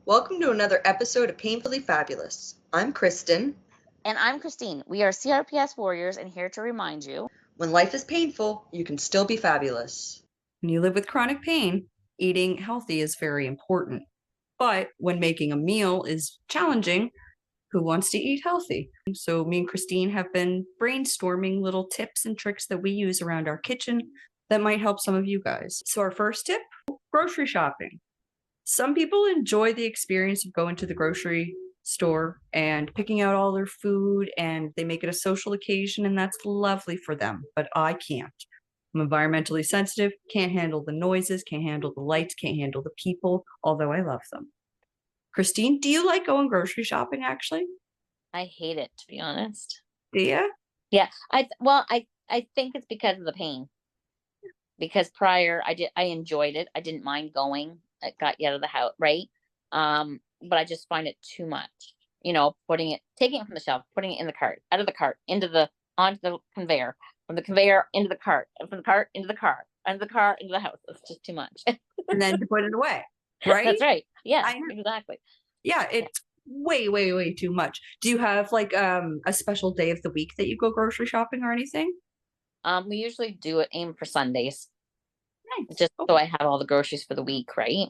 Welcome to another episode of Painfully Fabulous. I'm Kristen. And I'm Christine. We are CRPS warriors and here to remind you When life is painful, you can still be fabulous. When you live with chronic pain, eating healthy is very important. But when making a meal is challenging, who wants to eat healthy? So me and Christine have been brainstorming little tips and tricks that we use around our kitchen that might help some of you guys. So our first tip, grocery shopping. Some people enjoy the experience of going to the grocery store and picking out all their food, and they make it a social occasion, and that's lovely for them, but I can't. I'm environmentally sensitive, can't handle the noises, can't handle the lights, can't handle the people, although I love them. Christine, do you like going grocery shopping actually? I hate it, to be honest. Do you? Yeah. I think it's because of the pain. Because prior I enjoyed it. I didn't mind going. It got you out of the house, right? But I just find it too much. Taking it from the shelf, putting it in the cart, out of the cart, onto the conveyor, from the conveyor into the cart, and from the cart into the car, and the car into the house. It's just too much. And then to put it away, right? That's right. Yeah, I know. exactly. Yeah, it's way, way, way too much. Do you have like a special day of the week that you go grocery shopping or anything? We usually do it aim for Sundays, Nice. just so I have all the groceries for the week, right?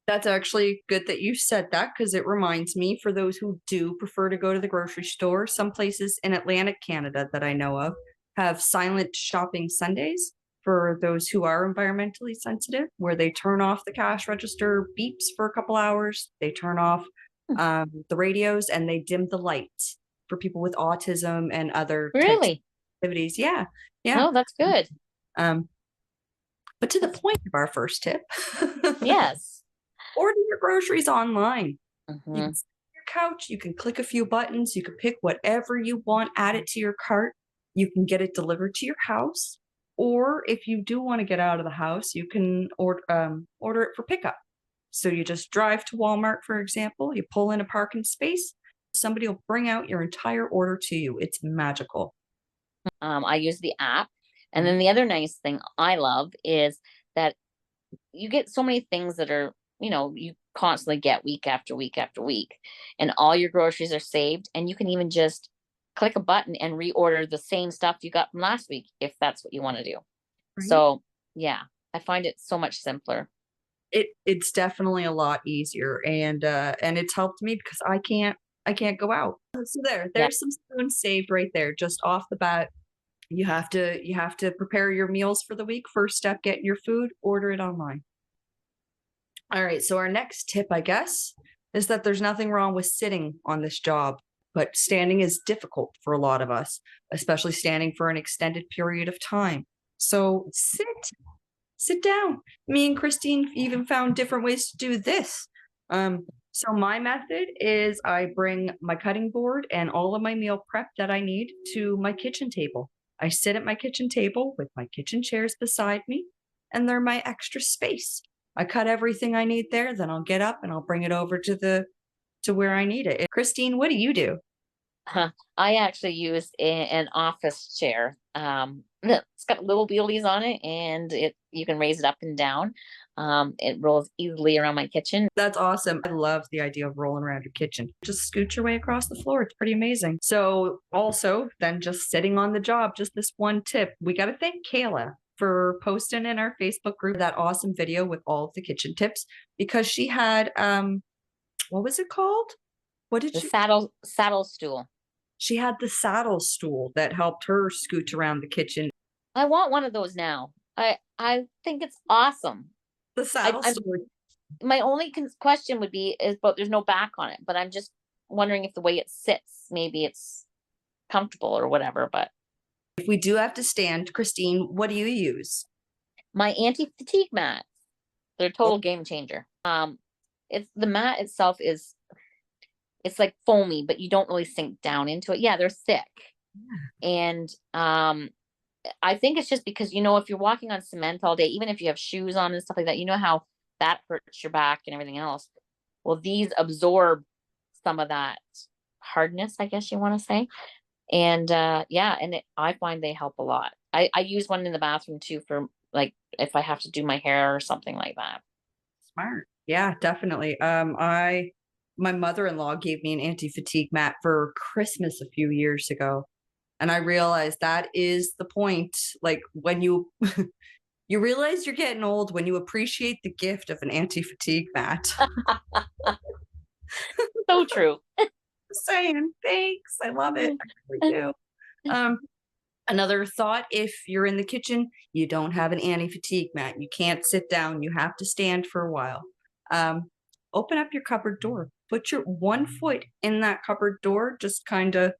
That's actually good that you said that, because it reminds me, for those who do prefer to go to the grocery store, some places in Atlantic Canada that I know of have silent shopping Sundays for those who are environmentally sensitive, where they turn off the cash register beeps for a couple hours, they turn off the radios, and they dim the lights for people with autism and other types of Really? activities. Yeah. No, that's good. But to the point of our first tip, Yes. order your groceries online. You Mhm. can sit on your couch, you can click a few buttons, you can pick whatever you want, add it to your cart. You can get it delivered to your house. Or if you do want to get out of the house, you can order it for pickup. So you just drive to Walmart, for example, you pull in a parking space, somebody will bring out your entire order to you. It's magical. I use the app. And then the other nice thing I love is that you get so many things that are, you constantly get week after week after week, and all your groceries are saved. And you can even just click a button and reorder the same stuff you got from last week if that's what you want to do. Right? So, yeah, I find it so much simpler. It's definitely a lot easier, and it's helped me because I can't go out. So there's some spoons saved right there, just off the bat. You have to prepare your meals for the week. First step, get your food, order it online. All right, so our next tip, I guess, is that there's nothing wrong with sitting on this job, but standing is difficult for a lot of us, especially standing for an extended period of time. So sit down. Me and Christine even found different ways to do this. So my method is I bring my cutting board and all of my meal prep that I need to my kitchen table. I sit at my kitchen table with my kitchen chairs beside me, and they're my extra space. I cut everything I need there, then I'll get up and I'll bring it over to where I need it. Christine, what do you do? I actually use an office chair. It's got little wheelies on it, and you can raise it up and down. It rolls easily around my kitchen. That's awesome. I love the idea of rolling around your kitchen. Just scooch your way across the floor. It's pretty amazing. So also then just sitting on the job, just this one tip. We got to thank Kayla for posting in our Facebook group that awesome video with all of the kitchen tips, because she had what was it called? What did The she saddle stool. She had the saddle stool that helped her scooch around the kitchen. I want one of those now. I think it's awesome. The saddle I'm stool. My only question would be but there's no back on it. But I'm just wondering if the way it sits, maybe it's comfortable or whatever. But If we do have to stand, Christine, what do you use? my anti-fatigue mats, they're a total game changer. It's the mat itself it's like foamy, but you don't really sink down into it. Yeah, they're thick. And I think it's just because, if you're walking on cement all day, even if you have shoes on and stuff like that, you know how that hurts your back and everything else. Well, these absorb some of that hardness, I guess you want to say. And I find they help a lot. I use one in the bathroom too, for like if I have to do my hair or something like that. Smart. Yeah, definitely. My mother-in-law gave me an anti-fatigue mat for Christmas a few years ago. And I realized that is the point. Like when you you realize you're getting old when you appreciate the gift of an anti-fatigue mat. So true. Just saying, thanks. I love it. I really do. Another thought, if you're in the kitchen, you don't have an anti-fatigue mat. You can't sit down. You have to stand for a while. Open up your cupboard door. Put your one foot in that cupboard door, just kind of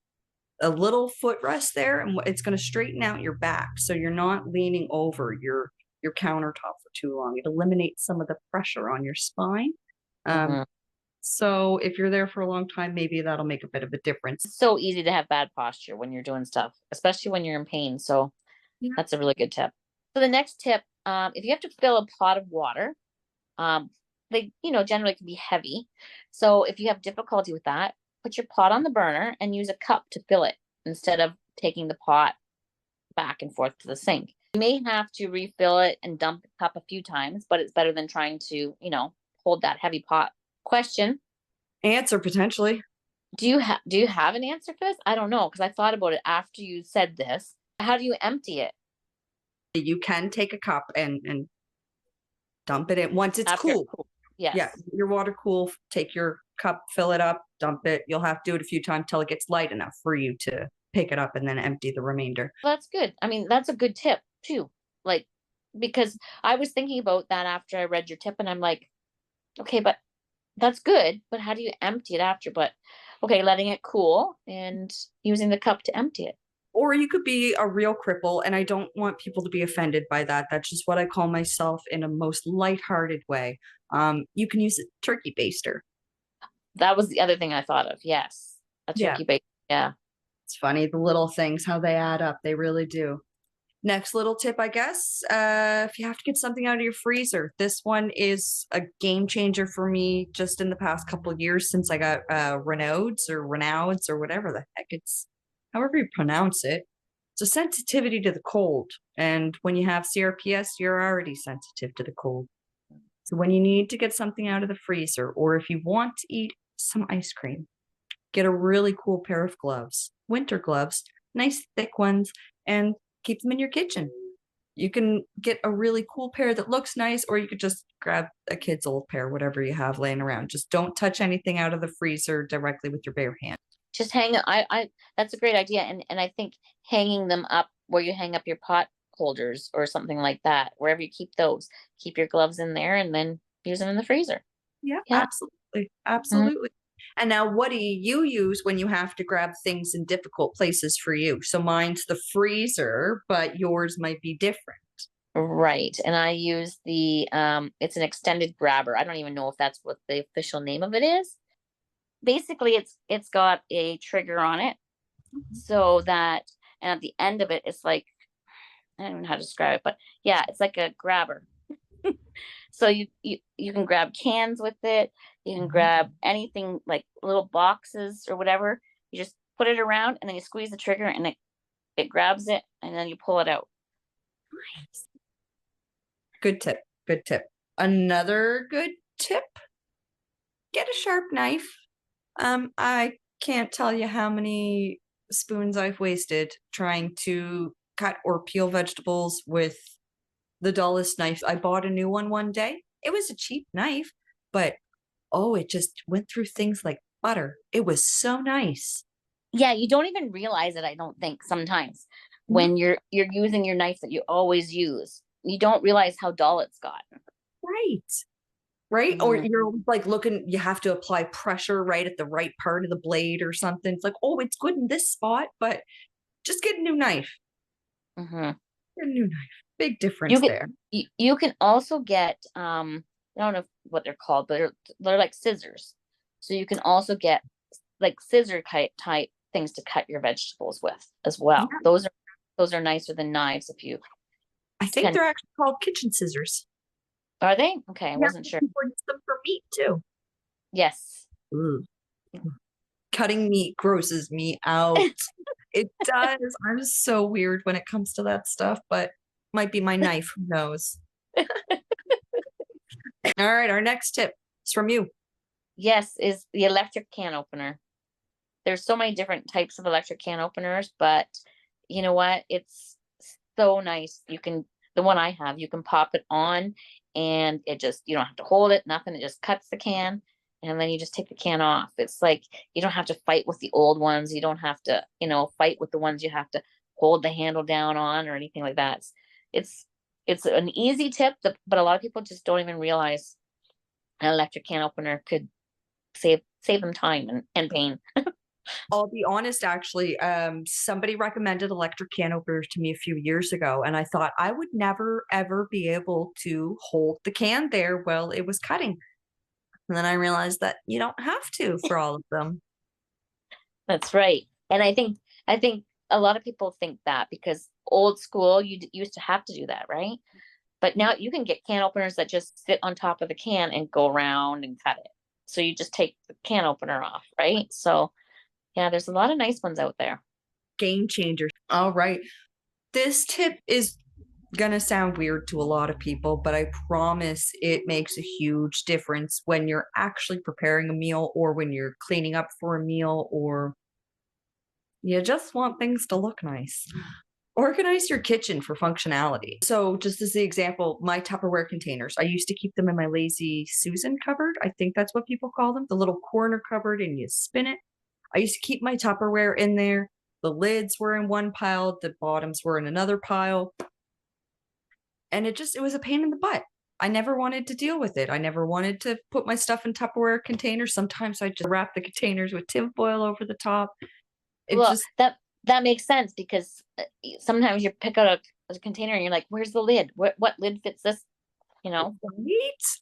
a little footrest there, and it's going to straighten out your back, so you're not leaning over your countertop for too long. It eliminates some of the pressure on your spine. Mhm. So if you're there for a long time, maybe that'll make a bit of a difference. It's so easy to have bad posture when you're doing stuff, especially when you're in pain. So Yeah. that's a really good tip. So the next tip, if you have to fill a pot of water, they generally can be heavy. So if you have difficulty with that, put your pot on the burner and use a cup to fill it instead of taking the pot back and forth to the sink. You may have to refill it and dump the cup a few times, but it's better than trying to, hold that heavy pot. Question: Answer potentially. do you have an answer for this? I don't know, because I thought about it after you said this. How do you empty it You can take a cup and dump it in once it's after cool. Yes. Yeah, your water cool. Take your cup, fill it up, dump it. You'll have to do it a few times till it gets light enough for you to pick it up and then empty the remainder. Well, that's good. I mean, that's a good tip too. Like, because I was thinking about that after I read your tip, and I'm like, okay, but that's good. But how do you empty it after? But okay, letting it cool and using the cup to empty it. Or you could be a real cripple, and I don't want people to be offended by that. That's just what I call myself in a most lighthearted way. You can use a turkey baster. That was the other thing I thought of. Yes, a Yeah, turkey bake. Yeah. it's funny, the little things, how they add up. They really do. Next little tip, I guess, if you have to get something out of your freezer, this one is a game changer for me just in the past couple of years since I got Reynauds or whatever the heck it's, however you pronounce it. It's a sensitivity to the cold. And when you have CRPS, you're already sensitive to the cold. So when you need to get something out of the freezer, or if you want to eat some ice cream, get a really cool pair of gloves, winter gloves, nice thick ones, and keep them in your kitchen. You can get a really cool pair that looks nice, or you could just grab a kid's old pair, whatever you have laying around. Just don't touch anything out of the freezer directly with your bare hand. Just hang it. I That's a great idea. And I think hanging them up where you hang up your pot holders or something like that, wherever you keep those, keep your gloves in there and then use them in the freezer. Yeah, Yeah. absolutely. Absolutely. And now, what do you use when you have to grab things in difficult places for you? So mine's the freezer, but yours might be different. Right. And I use the it's an extended grabber. I don't even know if that's what the official name of it is. Basically it's got a trigger on it, so that, and at the end of it it's like, I don't know how to describe it, but yeah, it's like a grabber. So you can grab cans with it. You can grab anything like little boxes or whatever. You just put it around and then you squeeze the trigger and it grabs it and then you pull it out. Good tip. Good tip. Another good tip, get a sharp knife. I can't tell you how many spoons I've wasted trying to cut or peel vegetables with the dullest knife. I bought a new one day. It was a cheap knife, but oh, it just went through things like butter. It was so nice. Yeah, you don't even realize it, I don't think, sometimes Mhm. when you're using your knife that you always use. You don't realize how dull it's gotten. Right. Right? Or Mhm. you're like looking, you have to apply pressure right at the right part of the blade or something. It's like, oh, it's good in this spot, but just get a new knife. Mhm. Get a new knife. Big You difference can there. you can also get, I don't know what they're called, but they're like scissors. So you can also get like scissor type things to cut your vegetables with as Yeah. well. Those are nicer than knives if you I think can. they're actually called kitchen scissors. Are they? Okay, I Yeah, wasn't sure. people use them for meat too. Yes. Ugh. Cutting meat grosses me out. It does. I'm so weird when it comes to that stuff, but might be my knife. Who knows? All right, our next tip. It's from you. Yes, is the electric can opener. There's so many different types of electric can openers, but you know what? It's so nice. The one I have, you can pop it on and you don't have to hold it, nothing. It just cuts the can and then you just take the can off. It's like you don't have to fight with the old ones. You don't have to, fight with the ones you have to hold the handle down on or anything like that. It's it's an easy tip, but a lot of people just don't even realize an electric can opener could save them time and pain. I'll be honest, actually, somebody recommended electric can openers to me a few years ago, and I thought I would never ever be able to hold the can there while it was cutting. And then I realized that you don't have to for all of them. That's right. And I think a lot of people think that because old school, used to have to do that, right? But now you can get can openers that just sit on top of the can and go around and cut it. So you just take the can opener off, right? So yeah, there's a lot of nice ones out there. Game changer. All right. This tip is going to sound weird to a lot of people, but I promise it makes a huge difference when you're actually preparing a meal or when you're cleaning up for a meal or you just want things to look nice. Organize your kitchen for functionality. So, just as the example, my Tupperware containers, I used to keep them in my Lazy Susan cupboard. I think that's what people call them, the little corner cupboard, and you spin it. I used to keep my Tupperware in there. The lids were in one pile, the bottoms were in another pile. And it was a pain in the butt. I never wanted to deal with it. I never wanted to put my stuff in Tupperware containers. Sometimes I just wrap the containers with tinfoil over the top. Well, that makes sense because sometimes you pick out a container and you're like, "Where's the lid? What lid fits this?" You know.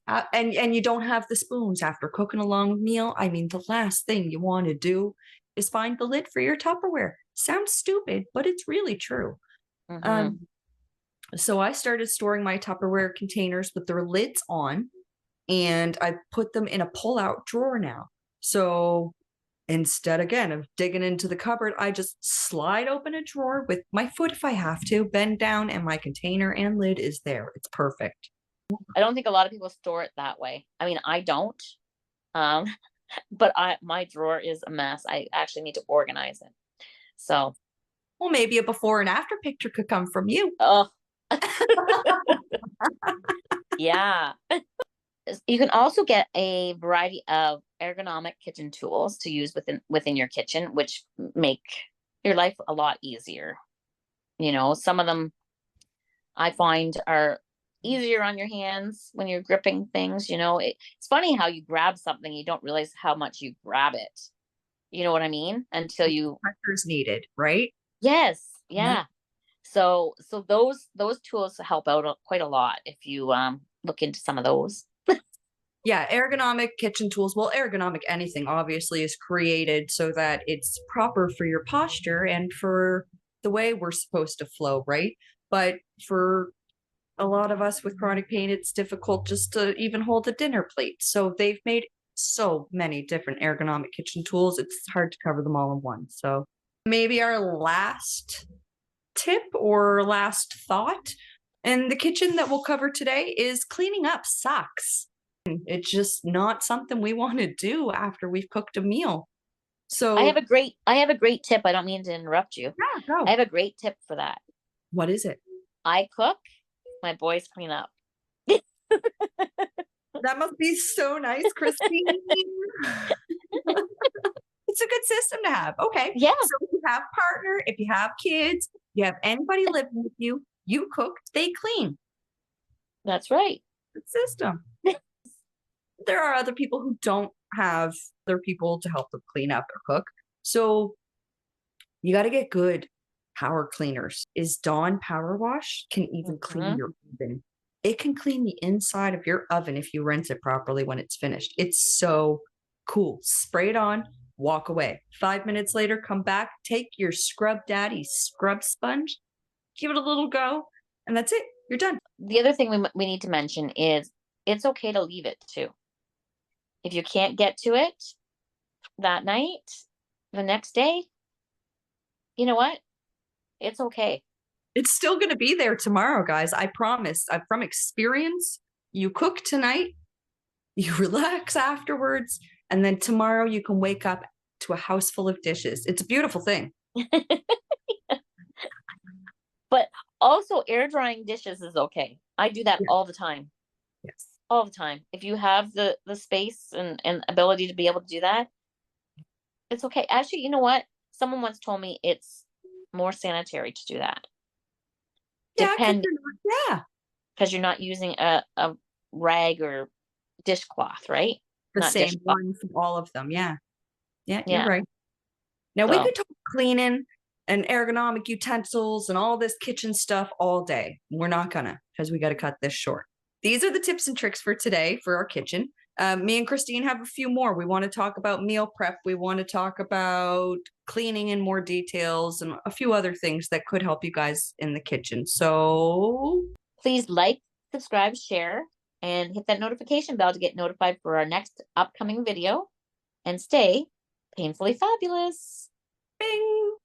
Right? And you don't have the spoons after cooking a long meal. I mean, the last thing you want to do is find the lid for your Tupperware. Sounds stupid, but it's really true. Mm-hmm. So I started storing my Tupperware containers with their lids on, and I put them in a pull-out drawer now. So instead, again, of digging into the cupboard, I just slide open a drawer with my foot if I have to, bend down, and my container and lid is there. It's perfect. I don't think a lot of people store it that way. I mean, I don't. Um, but my drawer is a mess. I actually need to organize it. So, Well, maybe a before and after picture could come from you. oh, yeah. You can also get a variety of ergonomic kitchen tools to use within your kitchen, which make your life a lot easier. Some of them I find are easier on your hands when you're gripping things. It's funny how you grab something, you don't realize how much you grab it. You know what I mean? Until you Pressure's needed, right? Yes, yeah. So those tools help out quite a lot if you look into some of those. Yeah, ergonomic kitchen tools. Well, ergonomic anything obviously is created so that it's proper for your posture and for the way we're supposed to flow, right? But for a lot of us with chronic pain, it's difficult just to even hold a dinner plate. So they've made so many different ergonomic kitchen tools. It's hard to cover them all in one. So maybe our last tip or last thought in the kitchen that we'll cover today is cleaning up sucks. It's just not something we want to do after we've cooked a meal. So I have a great tip. I don't mean to interrupt you. yeah, go. I have a great tip for that. What is it? I cook, my boys clean up. That must be so nice, Christine. It's a good system to have. Okay. Yeah. So if you have a partner, if you have kids, you have anybody living with you, you cook, they clean. That's right. Good system. There are other people who don't have other people to help them clean up or cook. So you got to get good power cleaners. Is Dawn Power Wash can even clean your oven. It can clean the inside of your oven if you rinse it properly when it's finished. It's so cool. Spray it on, walk away. 5 minutes later, come back, take your Scrub Daddy scrub sponge, give it a little go, and that's it. You're done. The other thing we need to mention is it's okay to leave it too. If you can't get to it that night, the next day, you know what? It's okay. It's still going to be there tomorrow, guys. I promise. From experience, you cook tonight, you relax afterwards, and then tomorrow you can wake up to a house full of dishes. It's a beautiful thing. But also air drying dishes is okay. I do that Yeah. all the time. Yes. All the time. If you have the space and ability to be able to do that, it's okay. Actually, you know what? Someone once told me it's more sanitary to do that. Yeah, Depend yeah, because you're not using a rag or dishcloth, right? the Not same dishcloth. one from all of them. Yeah. Yeah, you're Yeah. right. Now we So could talk cleaning and ergonomic utensils and all this kitchen stuff all day. We're not gonna, because we got to cut this short. These are the tips and tricks for today for our kitchen. Me and Christine have a few more. We want to talk about meal prep. We want to talk about cleaning in more details and a few other things that could help you guys in the kitchen. So please like, subscribe, share, and hit that notification bell to get notified for our next upcoming video. And stay painfully fabulous. bing.